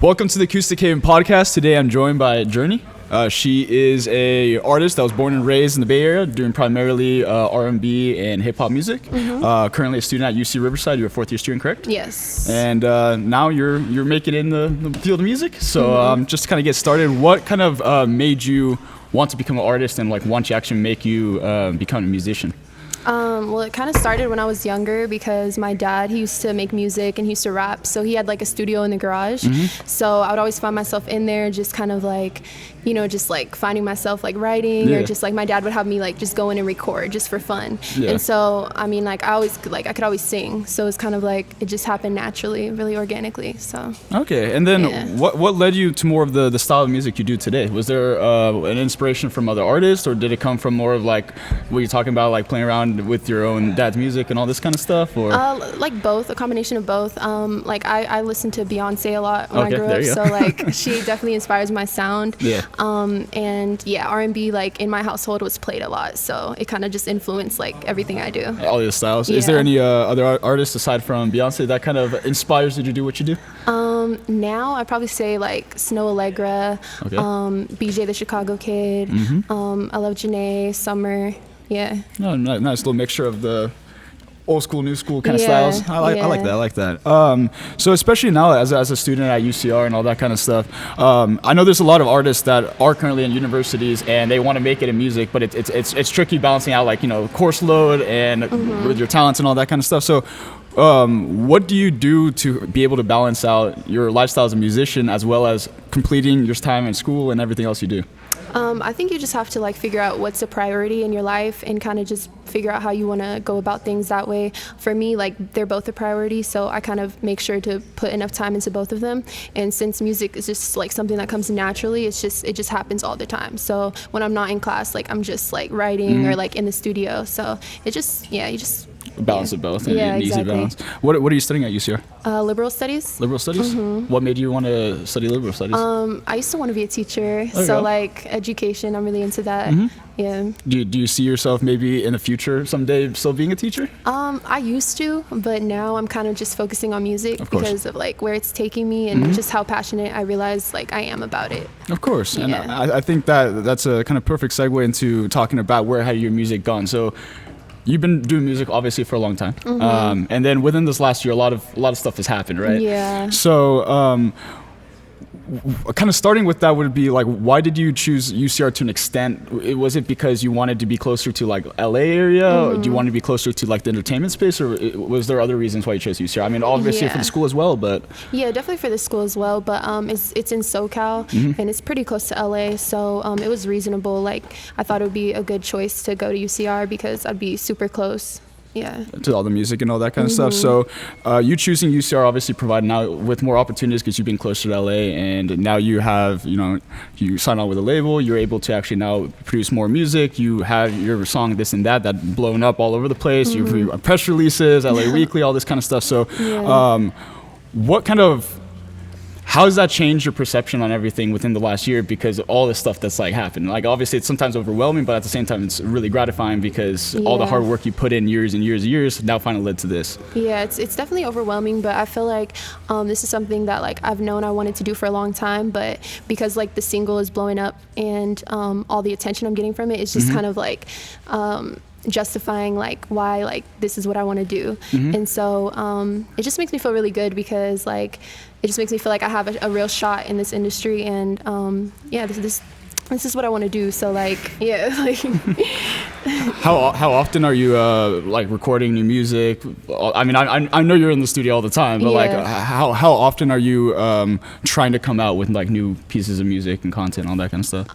Welcome to the Acoustic Haven Podcast. Today I'm joined by Journee. She is a artist that was born and raised in the Bay Area, doing primarily R&B and hip hop music. Currently a student at UC Riverside. You're a fourth year student, correct? Yes. And now you're making it in the field of music. So just to kind of get started, what kind of made you want to become an artist and like want to actually make you become a musician? Well, it kind of started when I was younger because my dad, he used to make music and he used to rap. So he had like a studio in the garage. So I would always find myself in there just kind of like, you know, just like finding myself like writing or just like my dad would have me like just go in and record just for fun. And so, I mean, like I could always sing. So it's kind of like it just happened naturally, really organically. So. Okay. And then what led you to more of the style of music you do today? Was there an inspiration from other artists, or did it come from more of like what you're talking about, like playing around with your own dad's music and all this kind of stuff? Or like both, a combination of both. Like I listened to Beyonce a lot when I grew up, so like she definitely inspires my sound. And R&B like in my household was played a lot, so it kind of just influenced like everything I do. All these styles. Is there any other artists aside from Beyonce that kind of inspires you to do what you do? Now I'd probably say like Snow Allegra, BJ the Chicago Kid. I love Journee, Summer. Oh, nice little mixture of the old school, new school kind of styles. I like that. So especially now as a student at UCR and all that kind of stuff, I know there's a lot of artists that are currently in universities and they want to make it in music, but it's tricky balancing out, like, you know, course load and with your talents and all that kind of stuff. So what do you do to be able to balance out your lifestyle as a musician as well as completing your time in school and everything else you do? I think you just have to like figure out what's a priority in your life and kind of just figure out how you want to go about things that way. For me, like they're both a priority, so I kind of make sure to put enough time into both of them. And since music is just like something that comes naturally, it just happens all the time. So when I'm not in class, like I'm just like writing or like in the studio. So it just you just balance it both and an easy balance. What are you studying at UCR? Liberal studies. Liberal studies? What made you want to study liberal studies? I used to want to be a teacher, so like education, I'm really into that. Do you see yourself maybe in the future someday still being a teacher? I used to, but now I'm kind of just focusing on music because of like where it's taking me and just how passionate I realize like I am about it. Of course, and I think that's a kind of perfect segue into talking about where had your music gone. So you've been doing music obviously for a long time, and then within this last year, a lot of stuff has happened, right? Yeah. So, kind of starting with that would be like, why did you choose UCR to an extent? Was it because you wanted to be closer to like LA area? Or do you want to be closer to like the entertainment space, or was there other reasons why you chose UCR? I mean, obviously for the school as well, but definitely for the school as well. But it's in SoCal and it's pretty close to LA, so it was reasonable. Like I thought it would be a good choice to go to UCR because I'd be super close. To all the music and all that kind of stuff. So you choosing UCR obviously provided now with more opportunities because you've been closer to LA, and now you have, you sign on with a label, you're able to actually now produce more music, you have your song This and That blown up all over the place, you have press releases, LA Weekly, all this kind of stuff. So how has that changed your perception on everything within the last year because of all this stuff that's like happened? Like obviously it's sometimes overwhelming, but at the same time it's really gratifying because all the hard work you put in years and years and years now finally led to this. It's definitely overwhelming, but I feel like this is something that like I've known I wanted to do for a long time, but because like the single is blowing up and all the attention I'm getting from it, it's just kind of like justifying like why like this is what I want to do. And so it just makes me feel really good because like it just makes me feel like I have a real shot in this industry, and this is what I want to do. So like how often are you like recording new music? I mean, I know you're in the studio all the time, but like how often are you trying to come out with like new pieces of music and content, all that kind of stuff?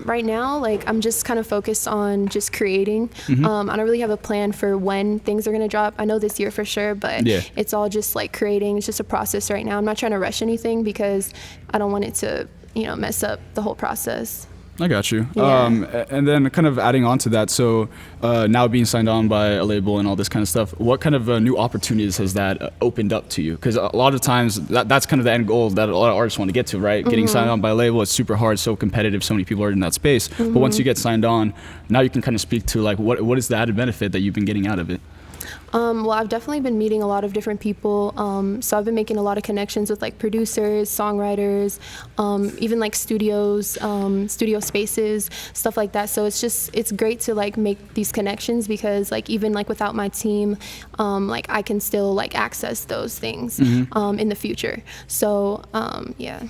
Right now, like I'm just kind of focused on just creating. I don't really have a plan for when things are gonna drop. I know this year for sure, but it's all just like creating. It's just a process right now. I'm not trying to rush anything because I don't want it to mess up the whole process. I got you. And then kind of adding on to that, so now being signed on by a label and all this kind of stuff, what kind of new opportunities has that opened up to you? Because a lot of times that's kind of the end goal that a lot of artists want to get to, right? Getting signed on by a label is super hard, so competitive, so many people are in that space. But once you get signed on, now you can kind of speak to like what is the added benefit that you've been getting out of it? Well, I've definitely been meeting a lot of different people. So I've been making a lot of connections with like producers, songwriters, even like studios, studio spaces, stuff like that. So it's great to like make these connections because like even like without my team, like I can still like access those things in the future. So yeah.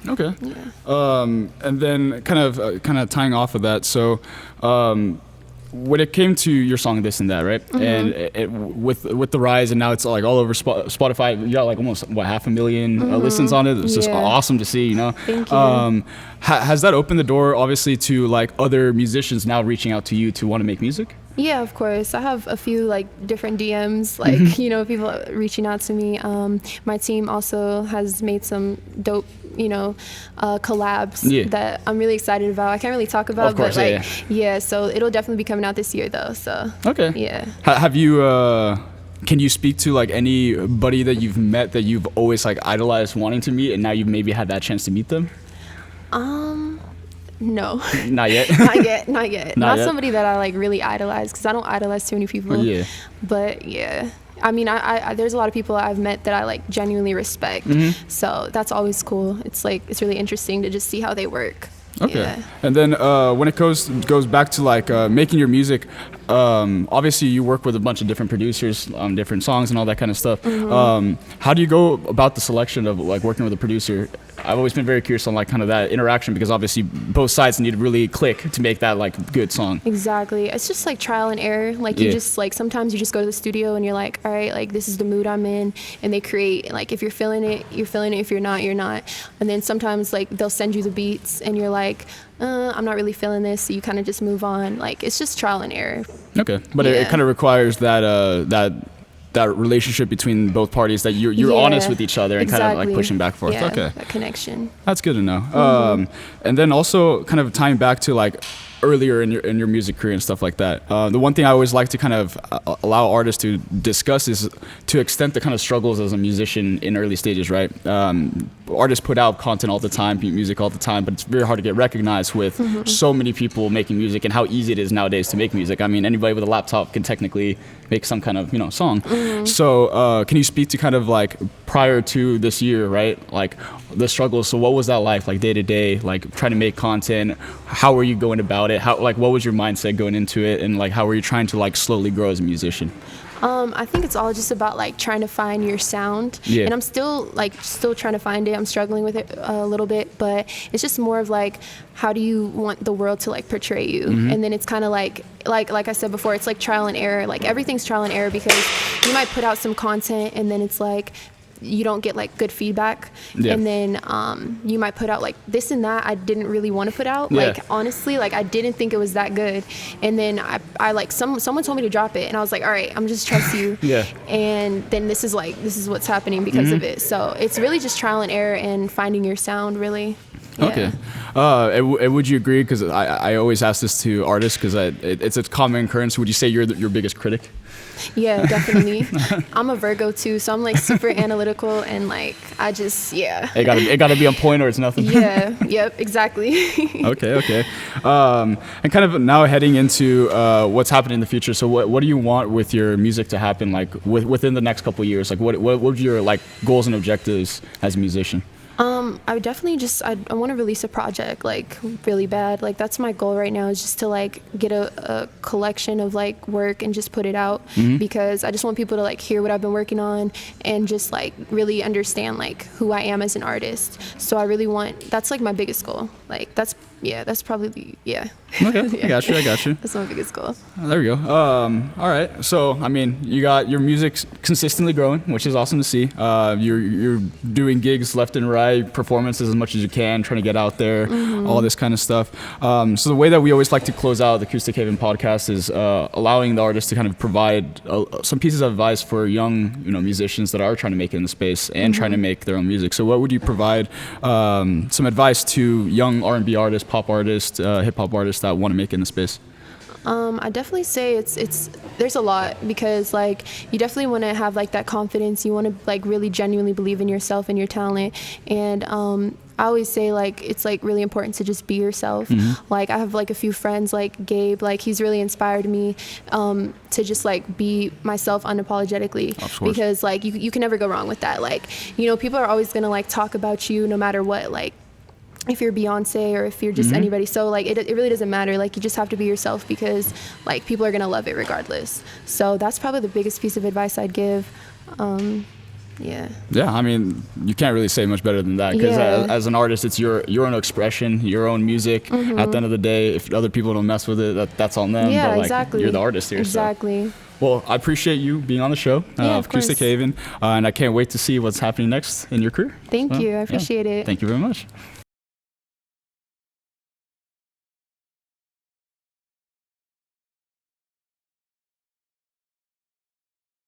Okay. Yeah. And then kind of tying off of that. So, when it came to your song "This and That," right, and with the rise, and now it's like all over Spotify. You got like almost 500,000 listens on it. It's just awesome to see, you know. Thank you. Has that opened the door, obviously, to like other musicians now reaching out to you to want to make music? Yeah, of course. I have a few like different DMs, like you know, people reaching out to me. My team also has made some dope, you know, collabs that I'm really excited about. I can't really talk about, of course, but like yeah. So it'll definitely be coming out this year, though. So okay. Yeah. Have you? Can you speak to like anybody that you've met that you've always like idolized wanting to meet, and now you've maybe had that chance to meet them? No. Not yet. Not yet. Not somebody that I like really idolize, because I don't idolize too many people. Yeah. But yeah. I mean, I there's a lot of people I've met that I like genuinely respect. So that's always cool. It's like it's really interesting to just see how they work. Okay. Yeah. And then when it goes back to like making your music, obviously you work with a bunch of different producers on different songs and all that kind of stuff. How do you go about the selection of like working with a producer? I've always been very curious on like kind of that interaction, because obviously both sides need to really click to make that like good song. Exactly. It's just like trial and error. Like you just like sometimes you just go to the studio and you're like, all right, like this is the mood I'm in, and they create, like if you're feeling it, you're feeling it. If you're not, you're not. And then sometimes like they'll send you the beats and you're like, I'm not really feeling this, so you kind of just move on. Like it's just trial and error. Okay, but it kind of requires that relationship between both parties, that you're honest with each other and kind of like pushing back and forth. Okay, that connection. That's good to know. And then also kind of tying back to like earlier in your music career and stuff like that. The one thing I always like to kind of allow artists to discuss is to extent the kind of struggles as a musician in early stages, right? Artists put out content all the time, music all the time, but it's very hard to get recognized with so many people making music and how easy it is nowadays to make music. I mean, anybody with a laptop can technically make some kind of, you know, song. So can you speak to kind of like prior to this year, right? Like the struggles. So what was that like day to day, like trying to make content? How were you going about it? How, like, what was your mindset going into it? And like, how were you trying to like slowly grow as a musician? I think it's all just about like trying to find your sound, and I'm still trying to find it. I'm struggling with it a little bit, but it's just more of like, how do you want the world to like portray you? And then it's kind of like I said before, it's like trial and error. Like everything's trial and error, because you might put out some content and then it's like you don't get like good feedback, and then you might put out like this and that I didn't really want to put out. Like honestly, like I didn't think it was that good, and then I like someone told me to drop it, and I was like, all right, I'm just trust you. And then this is what's happening because of it. So it's really just trial and error and finding your sound, really. Okay. And would you agree, because I always ask this to artists, because it's a common occurrence, would you say you're your biggest critic? Yeah, definitely. I'm a Virgo too, so I'm like super analytical, and like I just it gotta be on point or it's nothing. Yep, exactly. Okay. And kind of now heading into what's happening in the future. So what do you want with your music to happen, like within the next couple of years? Like what are your like goals and objectives as a musician? I would definitely I want to release a project like really bad. Like that's my goal right now, is just to like get a collection of like work and just put it out, because I just want people to like hear what I've been working on and just like really understand like who I am as an artist. So I really that's like my biggest goal. Like that's probably Okay, I got you. That's my biggest goal. There we go. All right. So, I mean, you got your music consistently growing, which is awesome to see. You're doing gigs left and right, performances as much as you can, trying to get out there, all this kind of stuff. So the way that we always like to close out the Acoustic Haven podcast is allowing the artist to kind of provide some pieces of advice for young, musicians that are trying to make it in the space and trying to make their own music. So what would you provide some advice to young R&B artists, pop artists, hip hop artists that want to make it in the space? I definitely say it's there's a lot, because like you definitely want to have like that confidence. You want to like really genuinely believe in yourself and your talent. And I always say like it's like really important to just be yourself. Like I have like a few friends like Gabe, like he's really inspired me to just like be myself unapologetically, because like you can never go wrong with that. Like, you know, people are always gonna like talk about you no matter what, like if you're Beyonce or if you're just anybody. So like it really doesn't matter. Like you just have to be yourself, because like people are gonna love it regardless. So that's probably the biggest piece of advice I'd give. Yeah, I mean, you can't really say much better than that, because as an artist, it's your own expression, your own music. At the end of the day, if other people don't mess with it, that's on them. Yeah, but, like, exactly. You're the artist here. Exactly. So. Well, I appreciate you being on the show, Acoustic Haven, and I can't wait to see what's happening next in your career. Thank you. I appreciate it. Thank you very much.